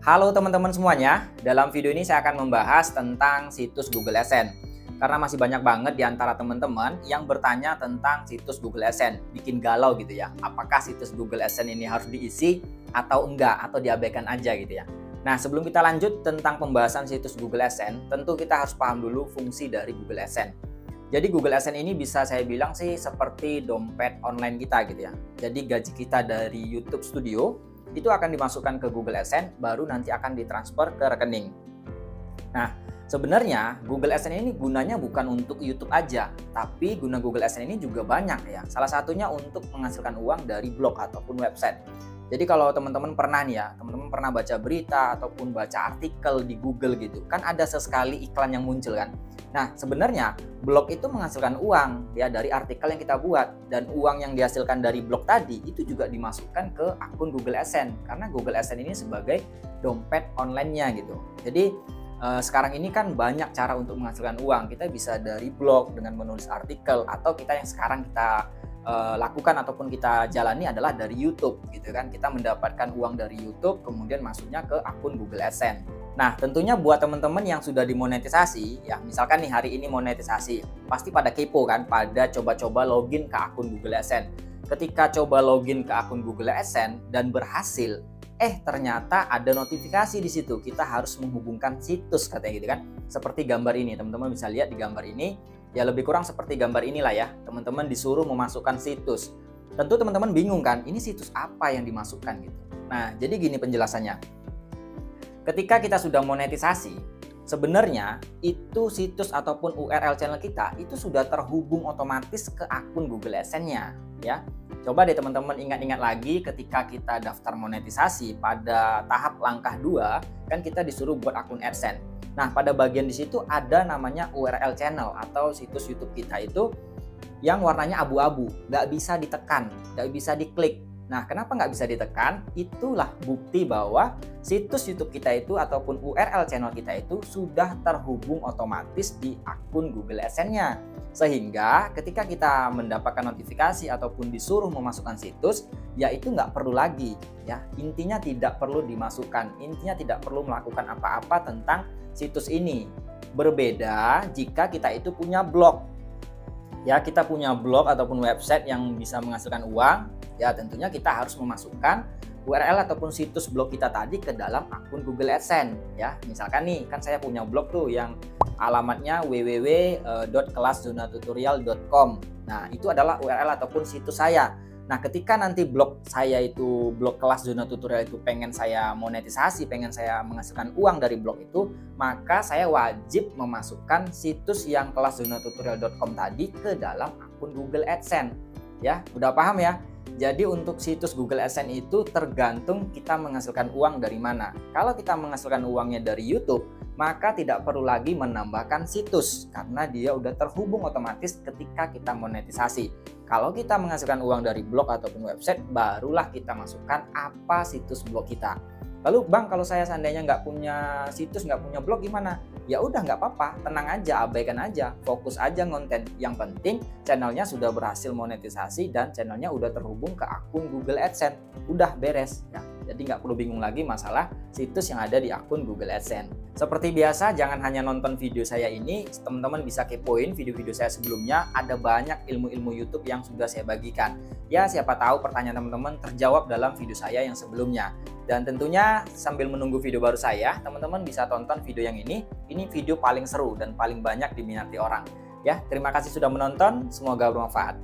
Halo teman-teman semuanya, dalam video ini saya akan membahas tentang situs Google AdSense. Karena masih banyak banget di antara teman-teman yang bertanya tentang situs Google AdSense, bikin galau gitu ya. Apakah situs Google AdSense ini harus diisi atau enggak, atau diabaikan aja gitu ya. Nah, sebelum kita lanjut tentang pembahasan situs Google AdSense, tentu kita harus paham dulu fungsi dari Google AdSense. Jadi Google AdSense ini bisa saya bilang sih seperti dompet online kita gitu ya. Jadi gaji kita dari YouTube Studio itu akan dimasukkan ke Google AdSense, baru nanti akan ditransfer ke rekening. Nah, sebenarnya Google AdSense ini gunanya bukan untuk YouTube aja, tapi guna Google AdSense ini juga banyak ya. Salah satunya untuk menghasilkan uang dari blog ataupun website. Jadi kalau teman-teman pernah nih ya, teman-teman pernah baca berita ataupun baca artikel di Google gitu, kan ada sesekali iklan yang muncul kan. Nah, sebenarnya blog itu menghasilkan uang ya dari artikel yang kita buat, dan uang yang dihasilkan dari blog tadi itu juga dimasukkan ke akun Google AdSense, karena Google AdSense ini sebagai dompet online-nya gitu. Jadi sekarang ini kan banyak cara untuk menghasilkan uang. Kita bisa dari blog dengan menulis artikel, atau kita yang sekarang kita lakukan ataupun kita jalani adalah dari YouTube gitu kan. Kita mendapatkan uang dari YouTube, kemudian masuknya ke akun Google AdSense. Nah, tentunya buat teman-teman yang sudah dimonetisasi ya, misalkan nih hari ini monetisasi, pasti pada kepo kan, pada coba-coba login ke akun Google AdSense. Ketika coba login ke akun Google AdSense dan berhasil, ternyata ada notifikasi di situ. Kita harus menghubungkan situs katanya gitu kan. Seperti gambar ini, teman-teman bisa lihat di gambar ini. Ya lebih kurang seperti gambar inilah ya. Teman-teman disuruh memasukkan situs. Tentu teman-teman bingung kan, ini situs apa yang dimasukkan gitu. Nah, jadi gini penjelasannya. Ketika kita sudah monetisasi, sebenarnya itu situs ataupun URL channel kita itu sudah terhubung otomatis ke akun Google AdSense-nya ya. Coba deh teman-teman ingat-ingat lagi ketika kita daftar monetisasi pada tahap langkah 2, kan kita disuruh buat akun AdSense. Nah, pada bagian di situ ada namanya URL channel atau situs YouTube kita itu yang warnanya abu-abu, nggak bisa ditekan, nggak bisa diklik. Nah, kenapa nggak bisa ditekan? Itulah bukti bahwa situs YouTube kita itu ataupun URL channel kita itu sudah terhubung otomatis di akun Google AdSense-nya. Sehingga ketika kita mendapatkan notifikasi ataupun disuruh memasukkan situs, ya itu nggak perlu lagi ya. Intinya tidak perlu dimasukkan, intinya tidak perlu melakukan apa-apa tentang situs ini. Berbeda jika kita itu punya blog. Ya, kita punya blog ataupun website yang bisa menghasilkan uang, ya tentunya kita harus memasukkan URL ataupun situs blog kita tadi ke dalam akun Google AdSense ya. Misalkan nih, kan saya punya blog tuh yang alamatnya www.kelaszonatutorial.com. Nah, itu adalah URL ataupun situs saya. Nah, ketika nanti blog saya itu, blog Kelas Zona Tutorial itu pengen saya monetisasi, pengen saya menghasilkan uang dari blog itu, maka saya wajib memasukkan situs yang kelaszonatutorial.com tadi ke dalam akun Google AdSense. Ya, udah paham ya? Jadi untuk situs Google AdSense itu tergantung kita menghasilkan uang dari mana. Kalau kita menghasilkan uangnya dari YouTube, maka tidak perlu lagi menambahkan situs karena dia udah terhubung otomatis ketika kita monetisasi. Kalau kita menghasilkan uang dari blog ataupun website, barulah kita masukkan apa situs blog kita. Lalu Bang, kalau saya seandainya nggak punya situs, nggak punya blog gimana? Ya udah nggak apa-apa, tenang aja, abaikan aja, fokus aja ngonten. Yang penting channelnya sudah berhasil monetisasi dan channelnya udah terhubung ke akun Google AdSense. Udah beres ya. Jadi nggak perlu bingung lagi masalah situs yang ada di akun Google AdSense. Seperti biasa, jangan hanya nonton video saya ini, teman-teman bisa kepoin video-video saya sebelumnya, ada banyak ilmu-ilmu YouTube yang sudah saya bagikan. Ya, siapa tahu pertanyaan teman-teman terjawab dalam video saya yang sebelumnya. Dan tentunya sambil menunggu video baru saya, teman-teman bisa tonton video yang ini video paling seru dan paling banyak diminati orang. Ya, terima kasih sudah menonton, semoga bermanfaat.